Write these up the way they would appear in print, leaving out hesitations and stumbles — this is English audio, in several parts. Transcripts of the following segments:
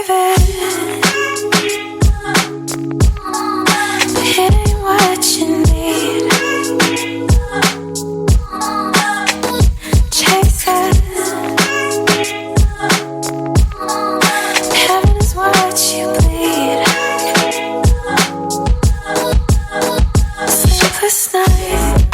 baby. It ain't what you need. Chase it. Heaven is what you bleed. Sleepless night.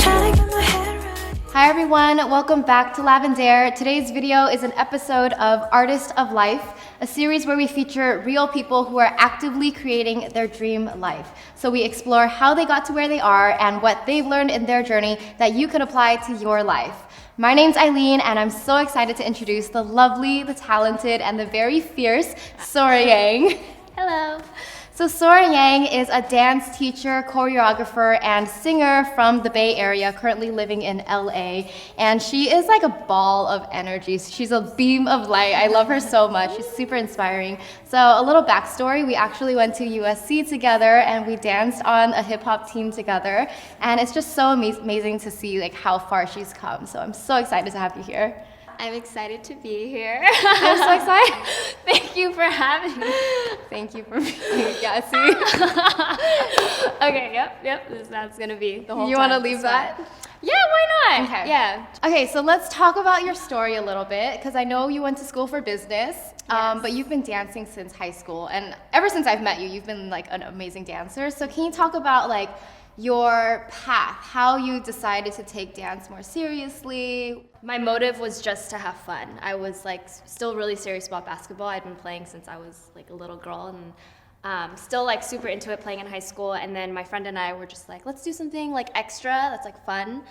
Trying to get my head right. Hi everyone, welcome back to Lavender. Today's video is an episode of Artist of Life, a series where we feature real people who are actively creating their dream life. So we explore how they got to where they are and what they've learned in their journey that you can apply to your life. My name's Eileen and I'm so excited to introduce the lovely, the talented, and the very fierce Sorah Yang. Hello. So Sorah Yang is a dance teacher, choreographer, and singer from the Bay Area, currently living in LA. And she is like a ball of energy. She's a beam of light. I love her so much. She's super inspiring. So a little backstory, we actually went to USC together and we danced on a hip hop team together. And it's just so amazing to see like how far she's come. So I'm so excited to have you here. I'm excited to be here. I'm so excited. Thank you for having me. Thank you for being see. Okay, yep. That's gonna be the whole You time. want to leave that? Yeah, why not? Okay. Yeah. Okay, so let's talk about your story a little bit, because I know you went to school for business, Yes. but you've been dancing since high school, and ever since I've met you, you've been like an amazing dancer. So can you talk about like your path, how you decided to take dance more seriously? My motive was just to have fun. I was like still really serious about basketball. I'd been playing since I was like a little girl, and still like super into it playing in high school. And then my friend and I were just like, let's do something like extra that's like fun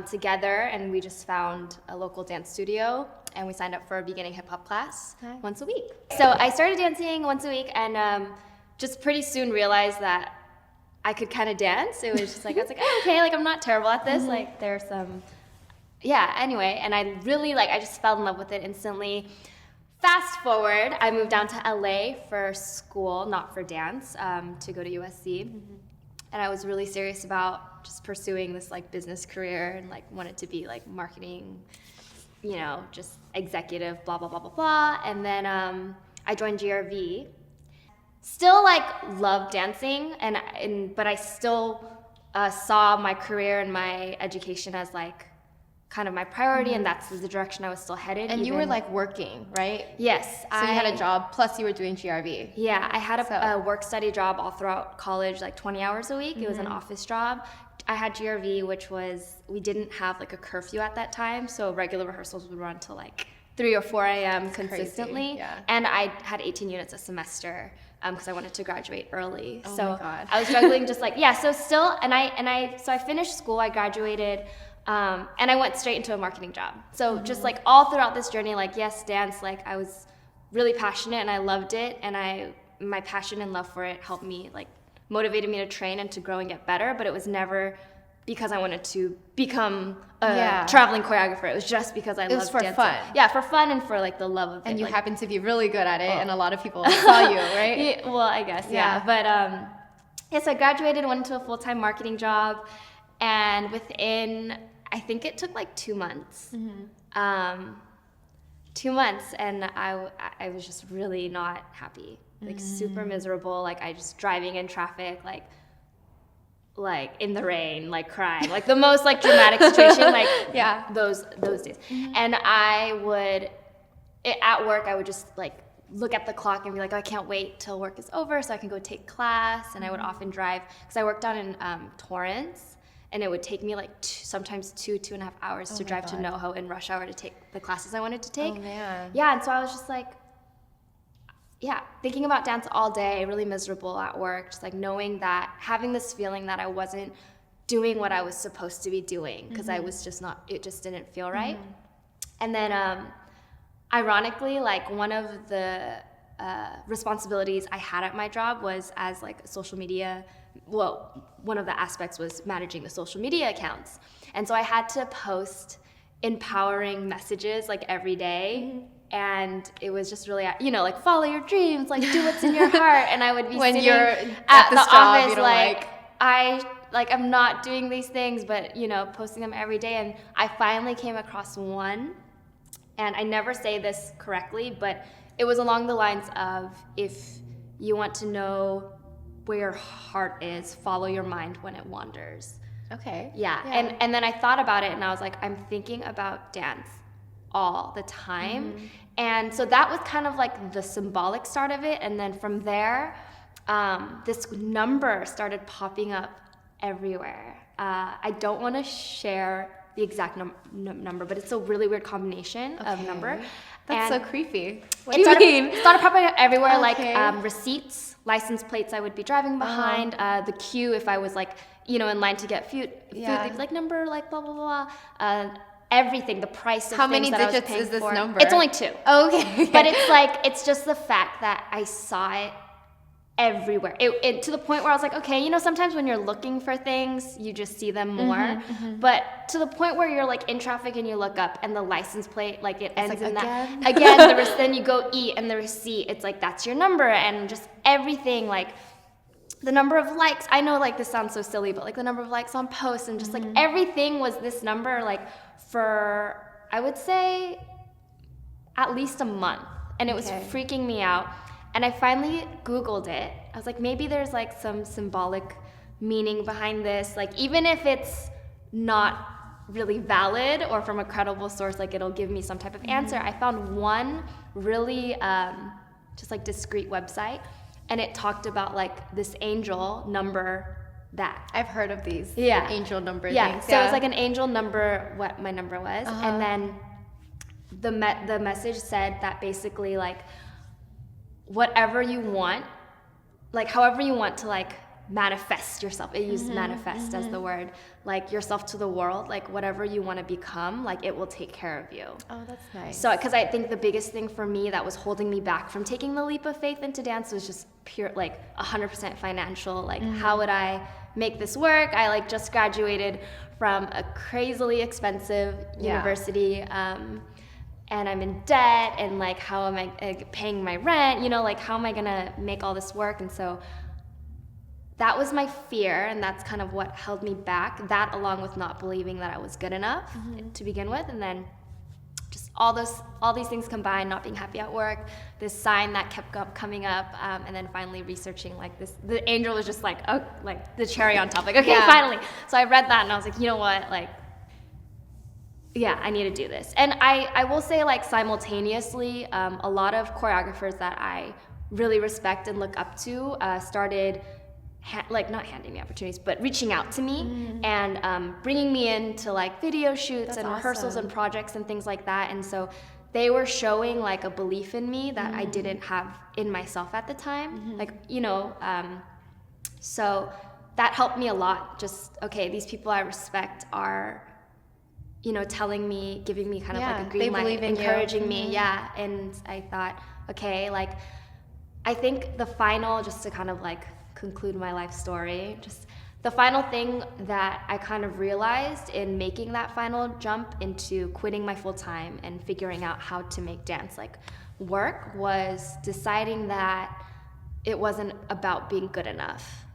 together. And we just found a local dance studio and we signed up for a beginning hip hop class once a week. So I started dancing once a week and just pretty soon realized that I could kind of dance. It was just like, I was like, oh, okay, like I'm not terrible at this. Like there's some, anyway. And I really I just fell in love with it instantly. Fast forward, I moved down to LA for school, not for dance, to go to USC. And I was really serious about just pursuing this like business career and like wanted to be like marketing, just executive, blah, blah, blah, blah, blah. And then I joined GRV. Still like loved dancing, but I still saw my career and my education as like kind of my priority, and that's the direction I was still headed. And you were like working, right? Yes. So you had a job, plus you were doing GRV. Yeah, I had a work-study job all throughout college, like 20 hours a week. It was an office job. I had GRV, which was, we didn't have like a curfew at that time, so regular rehearsals would run till like 3 or 4 a.m. consistently. Crazy, yeah. And I had 18 units a semester because I wanted to graduate early. Oh so my God. I was struggling just like, so still, so I finished school, I graduated, and I went straight into a marketing job. So just like all throughout this journey, like yes, dance, like I was really passionate and I loved it, and my passion and love for it helped me, like motivated me to train and to grow and get better, but it was never because I wanted to become a traveling choreographer. It was just because I loved dancing. It was for fun. Yeah, for fun and for like the love of it. And you like, happened to be really good at it, and a lot of people saw you, right? Yeah, well, I guess, yeah. But so I graduated, went into a full-time marketing job, and within, I think it took like 2 months. 2 months, and I was just really not happy, like super miserable. Like I just driving in traffic, like in the rain, like crying, like the most like dramatic situation, like those days. And at work, I would just like look at the clock and be like, oh, I can't wait till work is over so I can go take class. And I would often drive, because I worked down in Torrance, and it would take me like sometimes 2.5 hours to drive to NoHo in rush hour to take the classes I wanted to take. Oh man. Yeah, and so I was just like, thinking about dance all day, really miserable at work, just like knowing that, having this feeling that I wasn't doing what I was supposed to be doing, because I was just not, it just didn't feel right. And then ironically, like one of the responsibilities I had at my job was as like social media, one of the aspects was managing the social media accounts. And so I had to post empowering messages like every day. And it was just really, like follow your dreams, like do what's in your heart. And I would be when sitting you're at the the job, office I'm not doing these things, but posting them every day. And I finally came across one, and I never say this correctly, but it was along the lines of, if you want to know where your heart is, follow your mind when it wanders. Okay. Yeah. And then I thought about it and I was like, I'm thinking about dance all the time. And so that was kind of like the symbolic start of it. And then from there, this number started popping up everywhere. I don't want to share the exact number, but it's a really weird combination of number. That's And so creepy. What it do you started, mean? It started popping up everywhere, Okay. like receipts, license plates I would be driving behind, the queue if I was like, in line to get food, they'd be like number, like blah, blah, blah. Everything, the price of How things many that I was digits paying is this for. number? It's only 2. Okay. But it's just the fact that I saw it everywhere. It to the point where I was like, okay, sometimes when you're looking for things, you just see them more. But to the point where you're like in traffic and you look up and the license plate, like it ends like, in again? that. Again, then you go eat and the receipt, it's like, that's your number, and just everything, like the number of likes. I know like this sounds so silly, but like the number of likes on posts and just like everything was this number, like for, I would say, at least a month. And it was freaking me out. And I finally Googled it. I was like, maybe there's like some symbolic meaning behind this. Like, even if it's not really valid or from a credible source, like it'll give me some type of answer. I found one really just like discreet website, and it talked about like this angel number that. I've heard of these angel number Yeah, things. so it was like an angel number, what my number was. And then the message said that basically like, whatever you want, like however you want to like manifest yourself, it used manifest as the word, like yourself to the world, like whatever you want to become, like it will take care of you. Oh, that's nice. So, because I think the biggest thing for me that was holding me back from taking the leap of faith into dance was just pure, like 100% financial. Like, how would I make this work? I like just graduated from a crazily expensive university, and I'm in debt, and like, how am I paying my rent? Like, how am I gonna make all this work? And so that was my fear, and that's kind of what held me back. That, along with not believing that I was good enough to begin with, and then just all these things combined, not being happy at work, this sign that kept coming up, and then finally researching like this. The angel was just like, oh, like the cherry on top. Like, okay, finally. So I read that, and I was like, you know what, like, yeah, I need to do this. And I will say, like, simultaneously, a lot of choreographers that I really respect and look up to started not handing me opportunities, but reaching out to me and bringing me into like video shoots and rehearsals and projects and things like that. And so they were showing like a belief in me that I didn't have in myself at the time. Like, so that helped me a lot. Just, okay, these people I respect are, telling me, giving me kind of like a green light, encouraging me. Yeah. And I thought, okay, like, I think the final, just to kind of like conclude my life story, just the final thing that I kind of realized in making that final jump into quitting my full time and figuring out how to make dance like work was deciding that it wasn't about being good enough.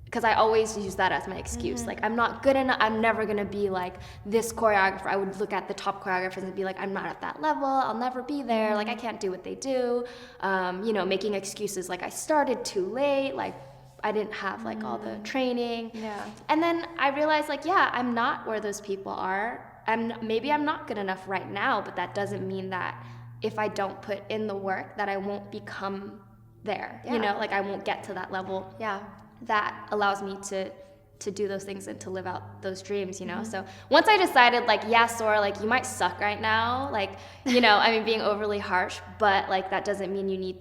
Because I always use that as my excuse. Like, I'm not good enough. I'm never going to be like this choreographer. I would look at the top choreographers and be like, I'm not at that level. I'll never be there. Like, I can't do what they do. Making excuses like I started too late. Like, I didn't have like all the training. Yeah. And then I realized like, yeah, I'm not where those people are. Maybe I'm not good enough right now, but that doesn't mean that if I don't put in the work that I won't become there. Yeah. Like I won't get to that level. Yeah. That allows me to do those things and to live out those dreams, So once I decided like, yeah, Sorah, like you might suck right now, like, being overly harsh, but like that doesn't mean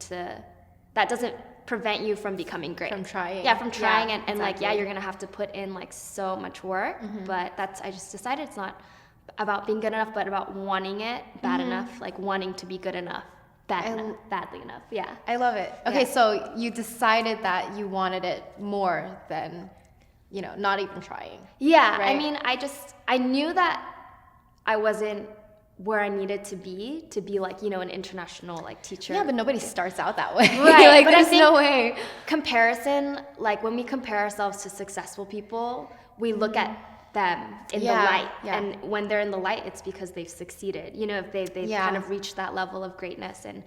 that doesn't prevent you from becoming great. From trying. Yeah, from trying and exactly. like, yeah, you're gonna have to put in like so much work, but I just decided it's not about being good enough, but about wanting it bad enough, like wanting to be good enough. Badly enough, yeah. I love it. Okay, Yeah. so you decided that you wanted it more than, not even trying. Yeah, right? I mean, I knew that I wasn't where I needed to be like, an international like teacher. Yeah, but nobody starts out that way. Right, Like, but I there's think no way. Comparison, like when we compare ourselves to successful people, we look at them in the Yeah, light, yeah. and when they're in the light, it's because they've succeeded. If they've Yeah. kind of reached that level of greatness, and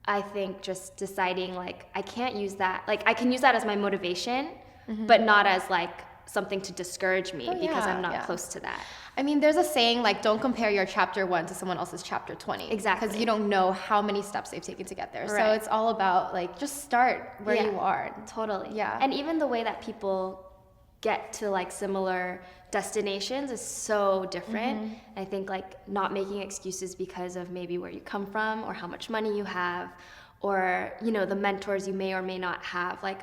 I think just deciding like I can't use that, like I can use that as my motivation, but not as like something to discourage me because I'm not close to that. I mean, there's a saying like, don't compare your chapter 1 to someone else's chapter 20. Exactly. Because you don't know how many steps they've taken to get there. So Right. it's all about like, just start where you are. Totally. Yeah. And even the way that people get to like similar destinations is so different. And I think like not making excuses because of maybe where you come from or how much money you have or, you know, the mentors you may or may not have. Like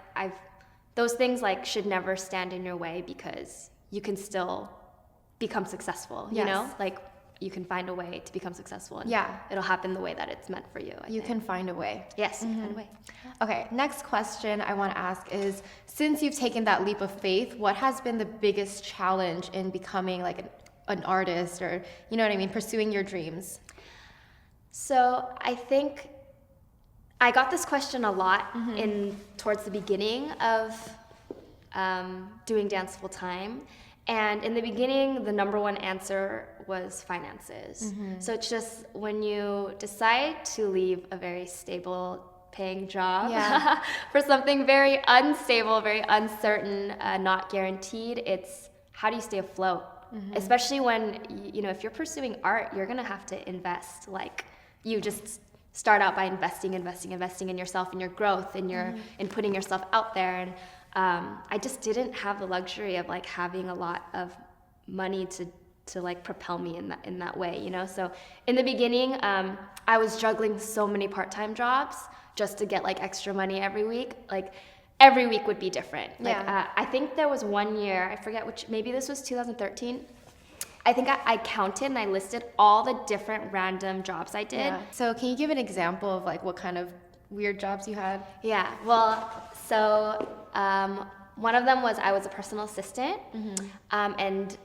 those things like should never stand in your way because you can still become successful, you know? Like you can find a way to become successful and it'll happen the way that it's meant for you. I think. Can find a way. Yes, you can find a way. Okay, next question I want to ask is, since you've taken that leap of faith, what has been the biggest challenge in becoming like an artist or, you know what I mean, pursuing your dreams? So I think I got this question a lot towards the beginning of doing dance full time. And in the beginning, the number one answer was finances. So it's just when you decide to leave a very stable paying job for something very unstable, very uncertain, not guaranteed, it's how do you stay afloat? Especially when, you know, if you're pursuing art, you're gonna have to invest. Like you just start out by investing in yourself and your growth and in putting yourself out there. And I just didn't have the luxury of like having a lot of money to like propel me in that way, you know? So in the beginning, I was juggling so many part-time jobs just to get like extra money every week. Like every week would be different. Like I think there was one year, I forget which, maybe this was 2013. I think I counted and I listed all the different random jobs I did. Yeah. So can you give an example of like what kind of weird jobs you had? Yeah, well, so one of them was I was a personal assistant, and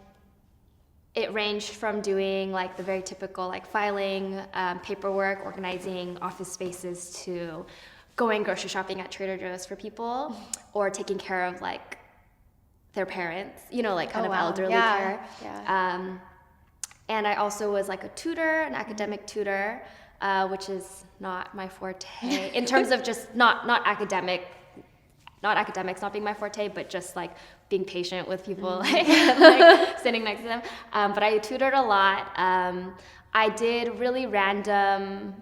it ranged from doing like the very typical like filing, paperwork, organizing office spaces to going grocery shopping at Trader Joe's for people or taking care of like their parents, you know, like kind of elderly care. Yeah. And I also was like a tutor, an academic tutor, which is not my forte in terms of just not academics not being my forte, but just like being patient with people, like sitting next to them. But I tutored a lot. I did really random.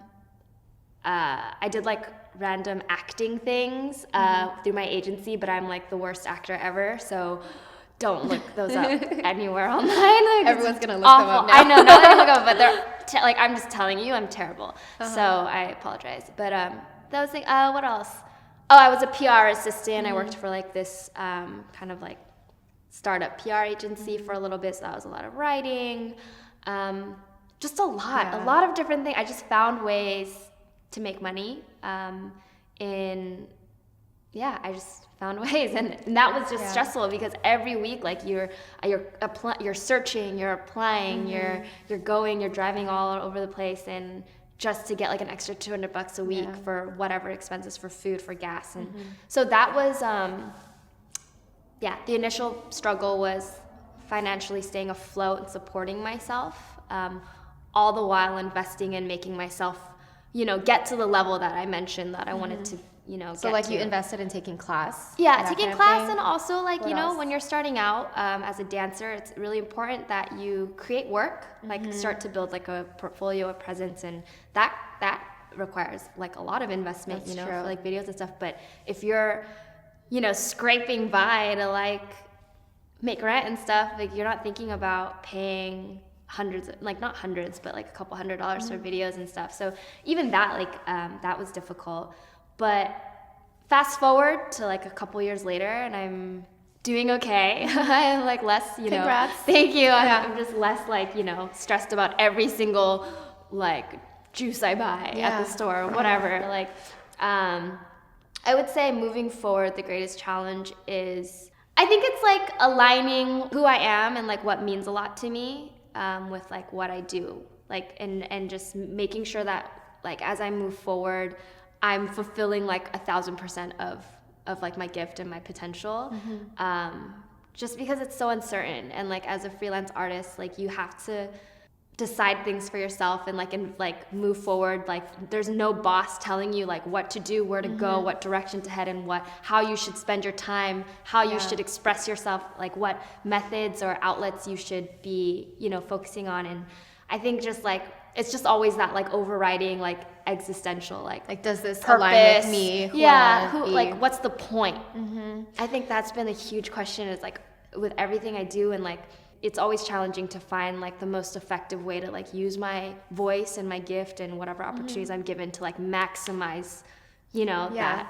I did like random acting things through my agency, but I'm like the worst actor ever, so don't look those up anywhere online. Like, everyone's gonna look them up now. I know, now they're gonna look up, but they're like, I'm just telling you, I'm terrible. So I apologize. But that was like, what else? Oh, I was a PR assistant. I worked for like this kind of like startup PR agency for a little bit, so that was a lot of writing, just a lot of different things. I just found ways to make money. I just found ways, and that was just stressful because every week, like you're searching, you're applying, you're going, you're driving all over the place, and just to get like an extra $200 a week for whatever expenses for food, for gas, and so that was the initial struggle was financially staying afloat and supporting myself, all the while investing in making myself, you know, get to the level that I mentioned that I wanted to, you know, so like you invested in taking class? Taking class, and also like, what else? When you're starting out as a dancer, it's really important that you create work, like start to build like a portfolio, a presence, and that requires like a lot of investment. That's true. For like videos and stuff. But if you're, you know, scraping by to like make rent and stuff, like you're not thinking about paying hundreds, like not hundreds, but like a couple $100s for videos and stuff. So even that, like that was difficult. But fast forward to like a couple years later, and I'm doing okay. I'm like less, you know. Congrats. Thank you. I'm just less like, you know, stressed about every single like juice I buy at the store or whatever. Like, I would say moving forward, the greatest challenge is, I think it's like aligning who I am and like what means a lot to me with like what I do, like, and just making sure that like as I move forward, I'm fulfilling like 1,000% of like my gift and my potential, just because it's so uncertain. And like as a freelance artist, like you have to decide things for yourself and like move forward. Like there's no boss telling you like what to do, where to go, what direction to head, and how you should spend your time, how you should express yourself, like what methods or outlets you should be, focusing on. And I think just like it's just always that like overriding like existential like does this purpose align with me? Like what's the point? I think that's been a huge question, is like with everything I do, and like it's always challenging to find like the most effective way to like use my voice and my gift and whatever opportunities I'm given to like maximize, that.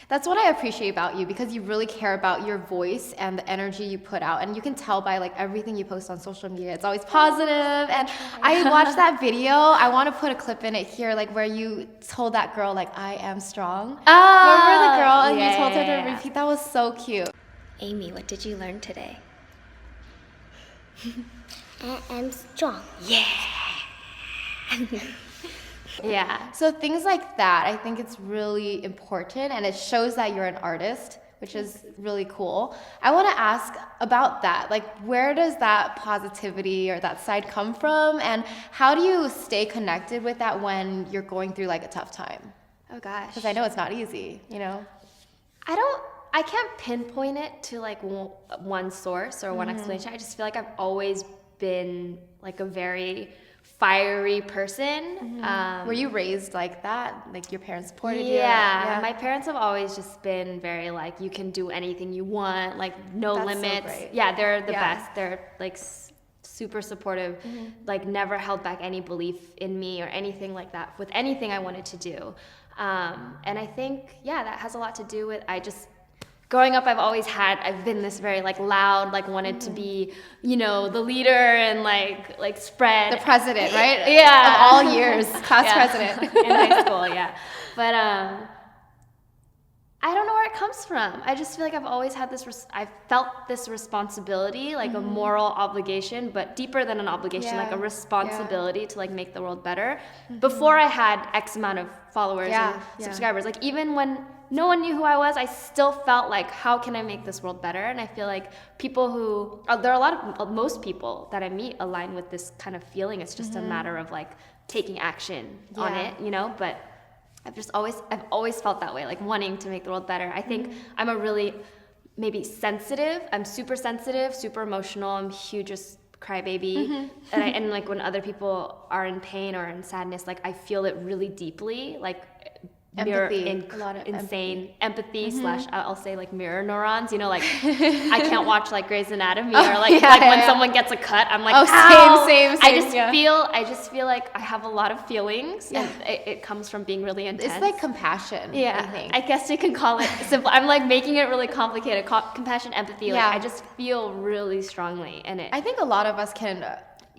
That's what I appreciate about you, because you really care about your voice and the energy you put out, and you can tell by like everything you post on social media. It's always positive. And I watched that video. I want to put a clip in it here, like where you told that girl like, I am strong. Remember the girl, and you told her to repeat? That was so cute. Amy, what did you learn today? I am strong. Yeah. So things like that, I think it's really important, and it shows that you're an artist, which is really cool. I want to ask about that. Like, where does that positivity or that side come from, and how do you stay connected with that when you're going through like a tough time? Oh gosh. Because I know it's not easy, I can't pinpoint it to like one source or one explanation. I just feel like I've always been like a very fiery person. Were you raised like that? Like your parents supported you? Yeah, my parents have always just been very like, you can do anything you want, like no That's limits. So great. Yeah, they're the best. They're like super supportive, like never held back any belief in me or anything like that with anything I wanted to do. And I think, that has a lot to do with, growing up, I've been this very like loud, like wanted to be, the leader and like spread. The president, right? Yeah. Of all years, class president. In high school, yeah. But I don't know where it comes from. I just feel like I've always had I've felt this responsibility, like a moral obligation, but deeper than an obligation, like a responsibility to like make the world better. Before I had X amount of followers and subscribers, like even when no one knew who I was, I still felt like, how can I make this world better? And I feel like most people that I meet align with this kind of feeling. It's just a matter of like taking action on it, but I've always felt that way, like wanting to make the world better. I think I'm a really maybe sensitive. I'm super sensitive, super emotional. I'm huge just crybaby. And like when other people are in pain or in sadness, like I feel it really deeply, like Empathy. A lot of insane empathy / I'll say like mirror neurons, like I can't watch like Grey's Anatomy or like when someone gets a cut, I'm like, same. I just feel like I have a lot of feelings, and it comes from being really intense. It's like compassion. I think. I guess you can call it simple. I'm like making it really complicated. Compassion, empathy. Like I just feel really strongly in it. I think a lot of us can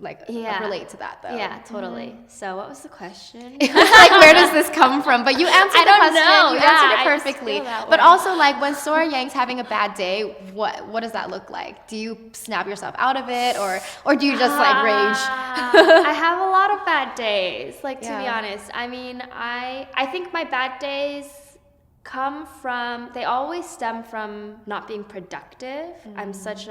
relate to that though. Yeah, totally. So what was the question? Like, where does this come from? But you answered the question. Know. You answered it perfectly. But also, like, when Sorah Yang's having a bad day, what does that look like? Do you snap yourself out of it, or do you just like rage? I have a lot of bad days, like, to be honest. I mean, I think my bad days they always stem from not being productive. I'm such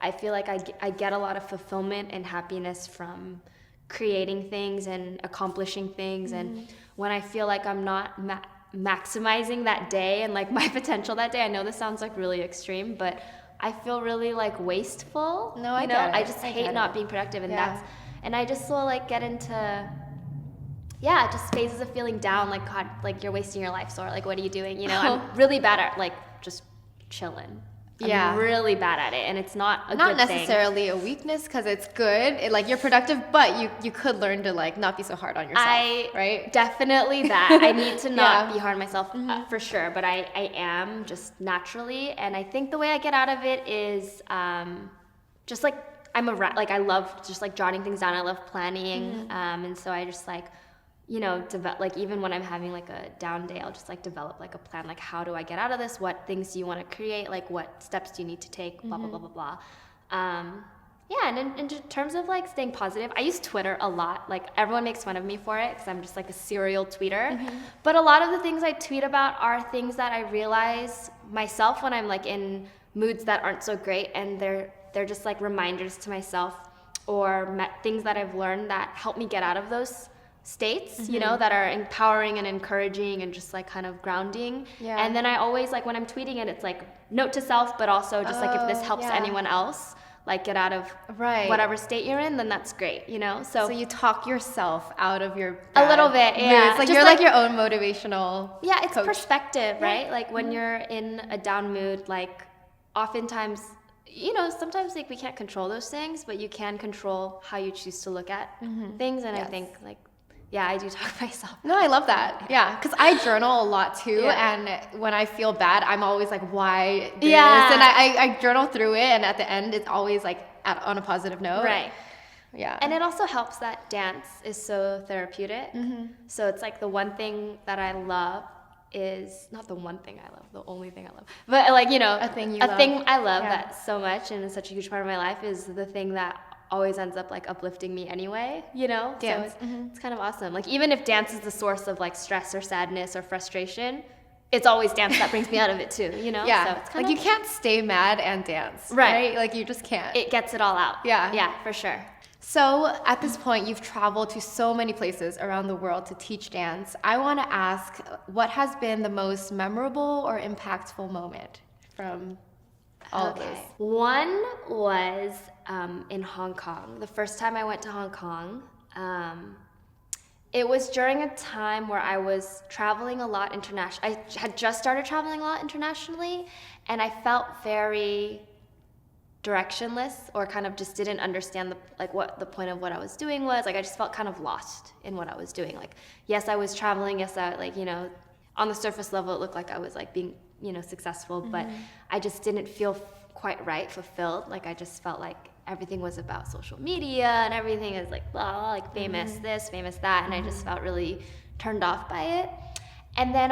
I feel like I get a lot of fulfillment and happiness from creating things and accomplishing things. And when I feel like I'm not maximizing that day and like my potential that day, I know this sounds like really extreme, but I feel really like wasteful. No, I get it. I just hate not being productive, and and I just will like get into just phases of feeling down, like, God, like you're wasting your life, Sorah, like what are you doing? I'm really bad at like just chilling. I'm really bad at it, and it's not not necessarily a weakness, because it's good. Like, you're productive, but you could learn to like not be so hard on yourself, right? Definitely that. I need to not be hard on myself for sure, but I am just naturally, and I think the way I get out of it is just like I love just like jotting things down. I love planning, and so I just like like even when I'm having like a down day, I'll just like develop like a plan, like how do I get out of this? What things do you want to create? Like what steps do you need to take? Blah, blah, blah, blah, blah. And in terms of like staying positive, I use Twitter a lot. Like everyone makes fun of me for it because I'm just like a serial tweeter. But a lot of the things I tweet about are things that I realize myself when I'm like in moods that aren't so great, and they're just like reminders to myself or things that I've learned that help me get out of those states, you know, that are empowering and encouraging and just like kind of grounding. Yeah. And then I always, like, when I'm tweeting it, it's like note to self, but also just like if this helps anyone else like get out of whatever state you're in, then that's great, you know. So you talk yourself out of your a little bit, yeah. It's like just you're like your own motivational it's coach. perspective, right? Like when you're in a down mood, like oftentimes, you know, sometimes like we can't control those things, but you can control how you choose to look at things. And I think like, I do talk to myself. No, I love that. Yeah, because I journal a lot too, and when I feel bad, I'm always like, why this? And I journal through it, and at the end, it's always like on a positive note. Right. Yeah. And it also helps that dance is so therapeutic. So it's like the one thing that I love is not the one thing I love, the only thing I love, but like, you know, a thing I love that so much and is such a huge part of my life is the thing that always ends up like uplifting me anyway, you know? Dance. So it's kind of awesome. Like even if dance is the source of like stress or sadness or frustration, it's always dance that brings me out of it too, you know? Yeah. So it's like you can't stay mad and dance. Right? Like you just can't. It gets it all out. Yeah. Yeah, for sure. So at this point, you've traveled to so many places around the world to teach dance. I want to ask, what has been the most memorable or impactful moment from all of this? One was in Hong Kong. The first time I went to Hong Kong, it was during a time where I was traveling a lot internationally. I had just started traveling a lot internationally, and I felt very directionless, or kind of just didn't understand what the point of what I was doing was. Like I just felt kind of lost in what I was doing. Like, yes, I was traveling. Yes, I on the surface level, it looked like I was like being, successful, but I just didn't feel quite right, fulfilled. Like I just felt like everything was about social media and everything is like, blah, like famous this, famous that. And I just felt really turned off by it. And then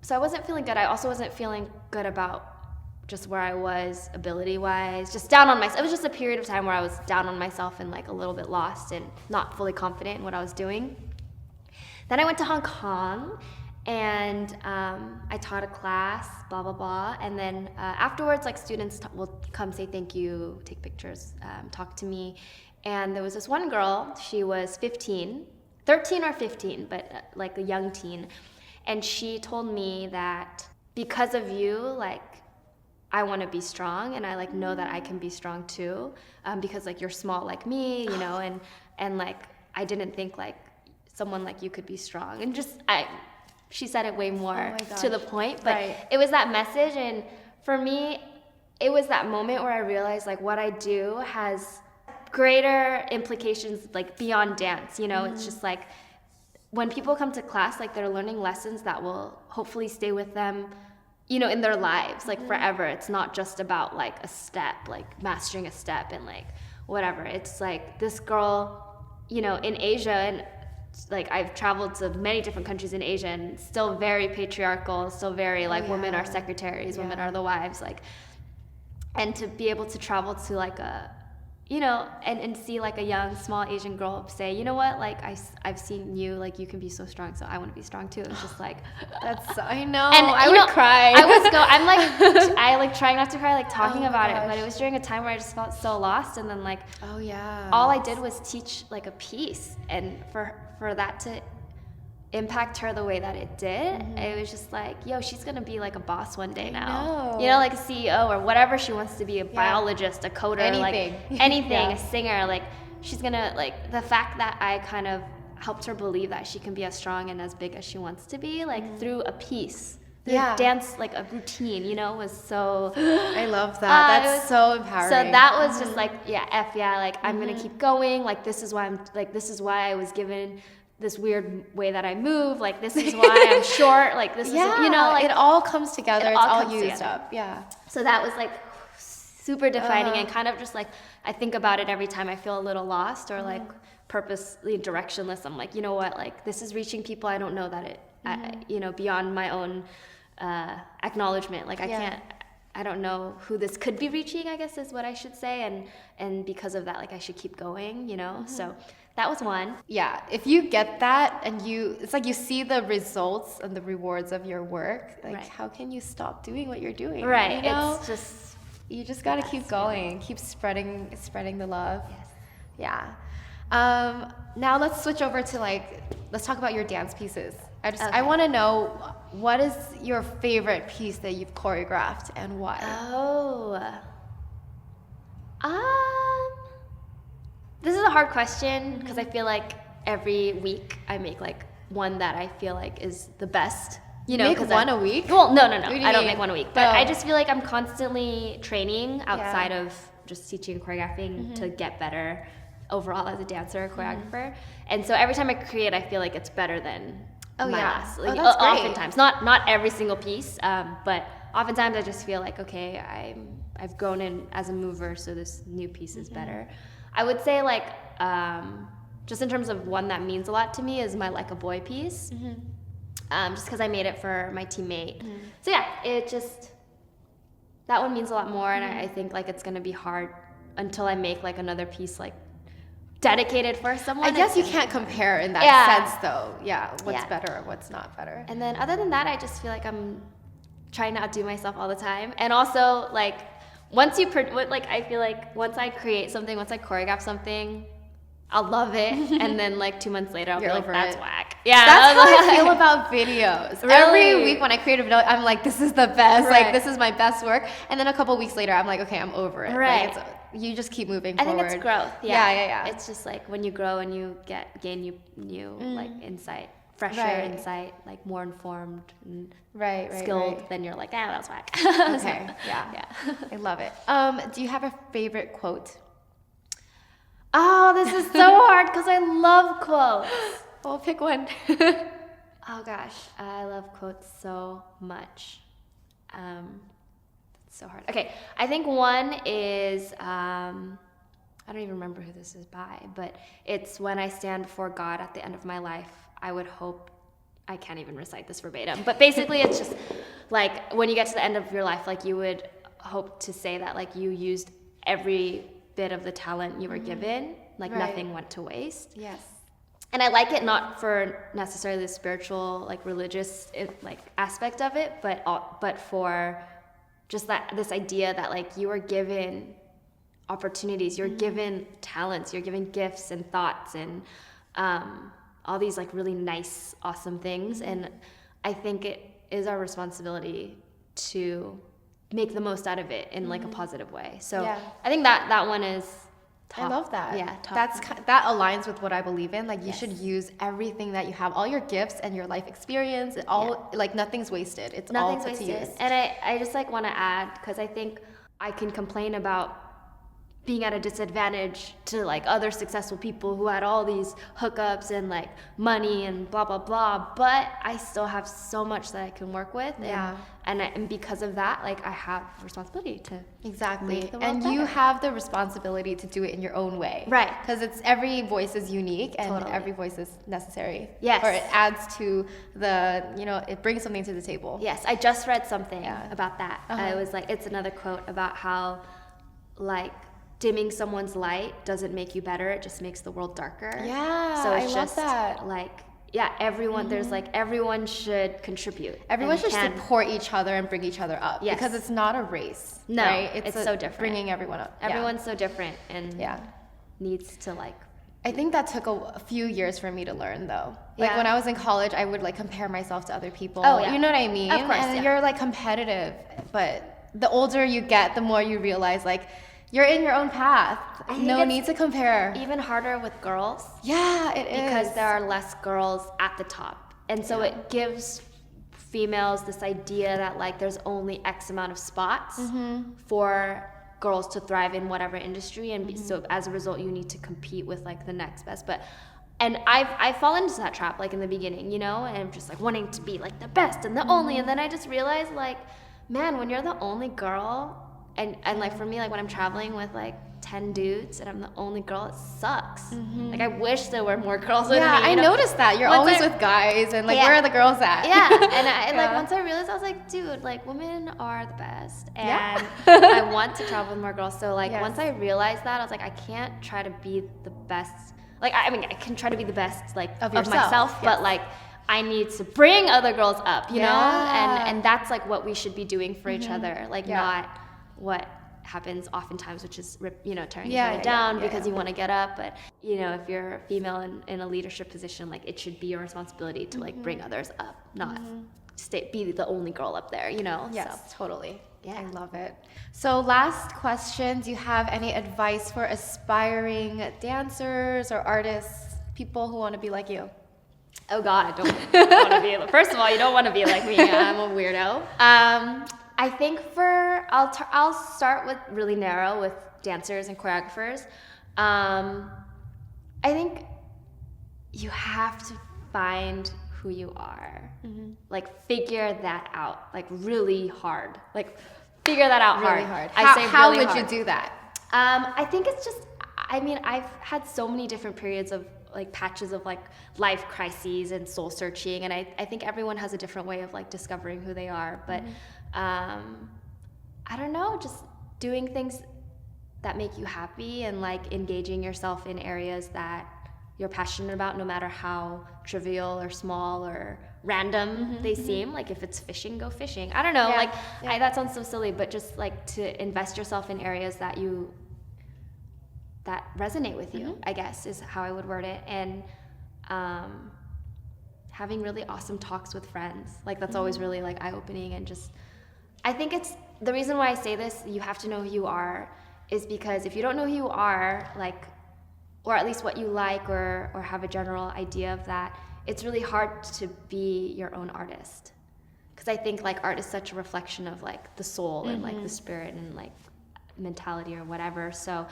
so I wasn't feeling good. I also wasn't feeling good about just where I was ability-wise, just down on myself. It was just a period of time where I was down on myself and like a little bit lost and not fully confident in what I was doing. Then I went to Hong Kong and I taught a class, blah, blah, blah. And then afterwards, like students will come say thank you, take pictures, talk to me. And there was this one girl, she was 13 or 15, but like a young teen. And she told me that because of you, like, I want to be strong, and I like know that I can be strong too, because like you're small like me, and like I didn't think like someone like you could be strong, and she said it way more to the point, but it was that message, and for me, it was that moment where I realized like what I do has greater implications like beyond dance, it's just like when people come to class, like they're learning lessons that will hopefully stay with them in their lives, like forever. It's not just about like a step, like mastering a step and like whatever. It's like this girl, in Asia, and like I've traveled to many different countries in Asia, and still very patriarchal, still very like women are secretaries, women are the wives, like, and to be able to travel to like a, and see like a young, small Asian girl say, you know what, like I've seen you, like you can be so strong, so I want to be strong too. It's just like, I know, and I would cry. I like trying not to cry, like talking about it, but it was during a time where I just felt so lost, and then like, all I did was teach like a piece, and for that to impact her the way that it did, it was just like, yo, she's gonna be like a boss one day now, like a CEO or whatever she wants to be, a biologist, a coder, anything, a singer, like she's gonna, like the fact that I kind of helped her believe that she can be as strong and as big as she wants to be, like through a piece, through dance, like a routine, was so I love that. That's so empowering. So that was just like, like I'm gonna keep going, like this is why I was given this weird way that I move, like this is why I'm short, like this is, like it all comes together, it's all used together. up. Yeah. So that was like super defining, and kind of just like, I think about it every time I feel a little lost or like purposely directionless. I'm like, you know what, like this is reaching people I don't know that it, beyond my own acknowledgement. Like I don't know who this could be reaching, I guess is what I should say. And because of that, like I should keep going, so that was one. Yeah, if you get that and it's like you see the results and the rewards of your work, like how can you stop doing what you're doing? Right, it's just, you just got to keep going, keep spreading the love. Yes. Yeah. Now let's switch over to let's talk about your dance pieces. I want to know, what is your favorite piece that you've choreographed and why? This is a hard question because I feel like every week I make like one that I feel like is the best. You know, make one a week? Well, no. What do you I don't mean? make one a week, but Oh. I just feel like I'm constantly training outside of just teaching and choreographing to get better overall as a dancer or choreographer. And so every time I create, I feel like it's better than my last. Like, that's great. oftentimes, not every single piece, but oftentimes I just feel like, okay, I've grown in as a mover, so this new piece is better. I would say just in terms of one that means a lot to me is my Like a Boy piece. Just because I made it for my teammate. So yeah, that one means a lot more, and I think like it's gonna be hard until I make like another piece like dedicated for someone. I guess you can't compare in that sense though. Yeah, what's better or what's not better. And then other than that, I just feel like I'm trying to outdo myself all the time. And also like I feel like once I create something, once I choreograph something, I'll love it, and then like 2 months later I'll be like, that's whack. Yeah, that's how I feel about videos. Really? Every week when I create a video, I'm like, this is the best. Right. Like, this is my best work. And then a couple weeks later, I'm like, okay, I'm over it. Right. Like, you just keep moving I forward. think it's growth. Yeah. It's just like when you grow and you gain new like insight, fresher insight, like more informed and skilled. Then you're like, that was whack. Okay. Yeah. I love it. Do you have a favorite quote? Oh, this is so hard because I love quotes. Well, pick one. Oh gosh, I love quotes so much. It's so hard. Okay, I think one is I don't even remember who this is by, but it's when I stand before God at the end of my life, I would hope. I can't even recite this verbatim, but basically it's just like when you get to the end of your life, like you would hope to say that like you used every bit of the talent you were given, like nothing went to waste. Yes. And I like it not for necessarily the spiritual, like religious, like aspect of it, but for just this idea that like you are given opportunities, you're given talents, you're given gifts and thoughts and all these like really nice, awesome things. And I think it is our responsibility to make the most out of it in like a positive way. So I think that one is top. I love that. Yeah, top. That aligns with what I believe in. Like you should use everything that you have, all your gifts and your life experience. Like nothing's wasted. It's nothing's all put wasted. to use. And I just like want to add, because I think I can complain about being at a disadvantage to like other successful people who had all these hookups and like money and blah blah blah, but I still have so much that I can work with. And because of that, like I have a responsibility to make the world And you better. have the responsibility to do it in your own way, Right. Because every voice is unique and every voice is necessary. Yes. Or it adds to it brings something to the table. Yes, I just read something about that. Uh-huh. It was like, it's another quote about how like dimming someone's light doesn't make you better, it just makes the world darker. Yeah, so it's I love just that. like, everyone, there's like, everyone should contribute. Everyone and should support each other and bring each other up. Yes. Because it's not a race. No, right? it's so different. Bringing everyone up. Everyone's so different and Yeah. needs to like, I think that took a few years for me to learn though. Like when I was in college, I would like compare myself to other people. Oh, yeah. You know what I mean? Of course, and you're like competitive, but the older you get, the more you realize like you're in your own path. No need to compare. even harder with girls. Yeah, it is. Because there are less girls at the top. And so it gives females this idea that like there's only X amount of spots for girls to thrive in whatever industry, and so as a result you need to compete with like the next best. And I've fallen into that trap like in the beginning, and I'm just like wanting to be like the best and the only, and then I just realized like, man, when you're the only girl and like for me, like when I'm traveling with like 10 dudes and I'm the only girl, it sucks. Like I wish there were more girls with me. Yeah, I noticed that. You're always with guys and like where are the girls at? Yeah, and I like once I realized, I was like, dude, like women are the best, and I want to travel with more girls. So like once I realized that, I was like, I can't try to be the best. Like I mean, I can try to be the best like of myself, but like I need to bring other girls up, you know, and that's like what we should be doing for each other, like not happens oftentimes, which is tearing Yeah, each other yeah, down yeah, because yeah. you want to get up. But if you're a female in a leadership position, like it should be your responsibility to like bring others up, not be the only girl up there. Yes, So, totally. yeah. I love it. So last question, do you have any advice for aspiring dancers or artists, people who want to be like you? oh God, I don't want to be. First of all, you don't want to be like me. I'm a weirdo. I think I'll start with really narrow with dancers and choreographers. I think you have to find who you are. Like figure that out. Like really hard. Like figure that out Really hard. How would you do that? I think it's just, I've had so many different periods of like patches of like life crises and soul searching, and I think everyone has a different way of like discovering who they are, but I don't know, just doing things that make you happy and like engaging yourself in areas that you're passionate about, no matter how trivial or small or random they seem. Like if it's fishing, go fishing. I don't know, that sounds so silly, but just like to invest yourself in areas that resonate with you, I guess is how I would word it. And having really awesome talks with friends, like that's always really like eye-opening. And just, I think it's the reason why I say this, you have to know who you are, is because if you don't know who you are, like, or at least what you like, or have a general idea of that, it's really hard to be your own artist. Because I think like art is such a reflection of like the soul and like the spirit and like mentality or whatever. So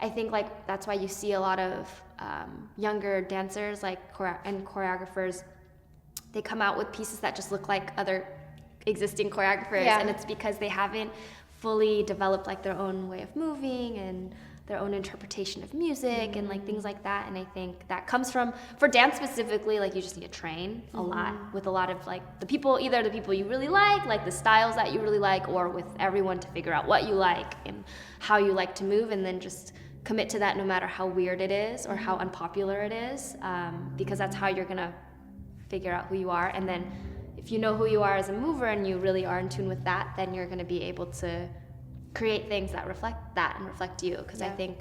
I think like that's why you see a lot of younger dancers like and choreographers, they come out with pieces that just look like other existing choreographers, and it's because they haven't fully developed like their own way of moving and their own interpretation of music and like things like that. And I think that comes from, for dance specifically, like you just need to train a lot with a lot of like either the people you really like the styles that you really like, or with everyone to figure out what you like and how you like to move, and then just commit to that no matter how weird it is or how unpopular it is, because that's how you're gonna figure out who you are. And then if you know who you are as a mover and you really are in tune with that, then you're gonna be able to create things that reflect that and reflect you. Because I think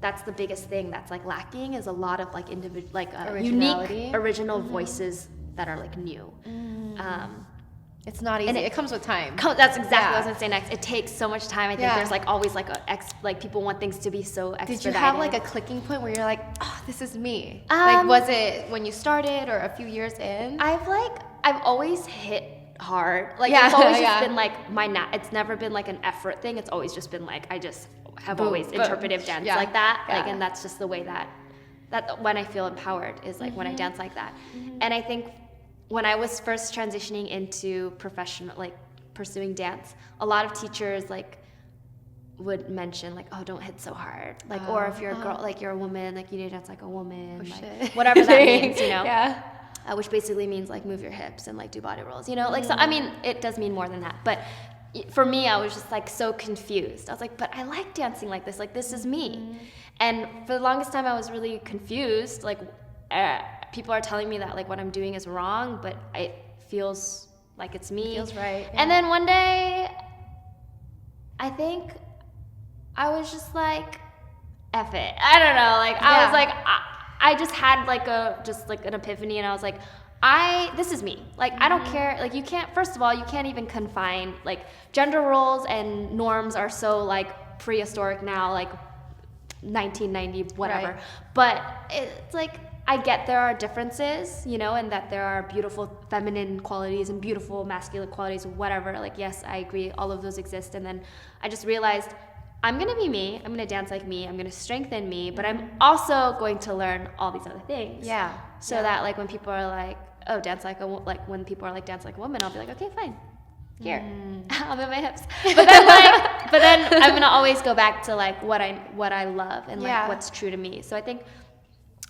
that's the biggest thing that's like lacking, is a lot of like unique original voices that are like new. It's not easy. And it comes with time. That's exactly what I was gonna say next. It takes so much time. I think Yeah. there's like always like people want things to be so expedited. Did you have like a clicking point where you're like, oh, this is me? Like, was it when you started or a few years in? I've always hit hard. Like Yeah, it's always just yeah. been like it's never been like an effort thing. It's always just been like I just have Boom, always boom. interpretive dance Yeah, like that. yeah. Like, and that's just the way that when I feel empowered is like when I dance like that. And I think when I was first transitioning into professional, like pursuing dance, a lot of teachers like would mention like, oh, don't hit so hard. Like, or if you're a girl, like you're a woman, like you need to dance like a woman, like whatever that means, you know? Yeah. Which basically means like move your hips and like do body rolls, you know? Like, so, I mean, it does mean more than that. But for me, I was just like so confused. I was like, but I like dancing like this is me. And for the longest time I was really confused. Like, people are telling me that like what I'm doing is wrong, but it feels like it's me. Feels right. Yeah. And then one day, I think I was just like, F it. I don't know. Like, I was like, I just had like an epiphany, and I was like, this is me. Like, I don't care. Like, you can't, first of all, you can't even confine, like, gender roles and norms are so like prehistoric now, like 1990, whatever. Right. But it's like, I get there are differences, you know, and that there are beautiful feminine qualities and beautiful masculine qualities, whatever. Like, yes, I agree, all of those exist. And then I just realized I'm gonna be me, I'm gonna dance like me, I'm gonna strengthen me, but I'm also going to learn all these other things. Yeah. So that like when people are like, oh, dance like when people are like dance like a woman, I'll be like, okay, fine. Here, I'll move my hips. But then I'm gonna always go back to like what I love and like what's true to me. So I think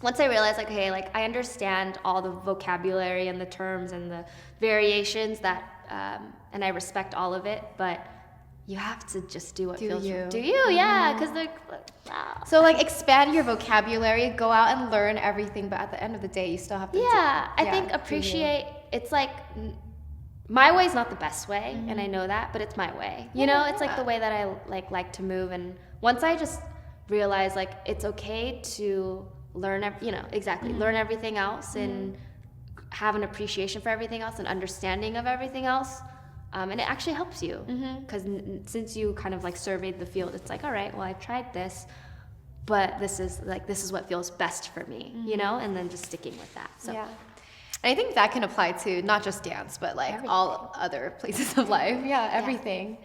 once I realized like, okay, like I understand all the vocabulary and the terms and the variations that, and I respect all of it, but you have to just do what feels you. Do you? Yeah, because they're wow. So like expand your vocabulary, go out and learn everything, but at the end of the day, you still have to. I think do you. appreciate. It's like my way is not the best way, and I know that, but it's my way. You know, it's like the way that I like to move. And once I just realize like it's okay to learn, learn everything else and have an appreciation for everything else and understanding of everything else. And it actually helps you because since you kind of like surveyed the field, it's like, all right, well, I tried this, but this is what feels best for me, you know, and then just sticking with that. So. Yeah. And I think that can apply to not just dance, but like all other places of life. Yeah, everything.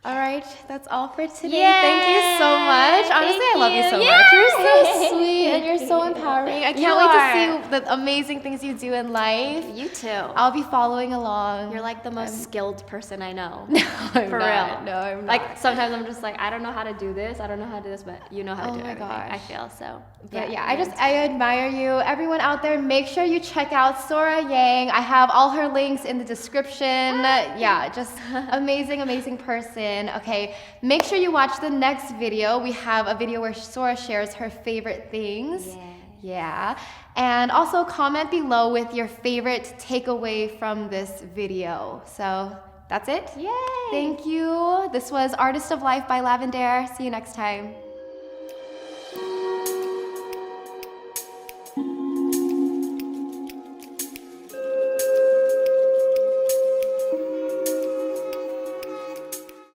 All right, that's all for today. Yay! Thank you so much. Honestly, I love you so much. You're so sweet and you're so empowering. I can't wait to see the amazing things you do in life. You too. I'll be following along. You're like the most skilled person I know. No, I'm For not. real. No, I'm not. Like sometimes I'm just like, I don't know how to do this. I don't know how to do this, but you know how to do everything. gosh. I feel so. But yeah, I admire you. Everyone out there, make sure you check out Sorah Yang. I have all her links in the description. Yeah, just amazing, amazing person. Okay, make sure you watch the next video. We have a video where Sorah shares her favorite things. Yeah. And also comment below with your favorite takeaway from this video. So that's it. Yay! Thank you. This was Artist of Life by Lavender. See you next time.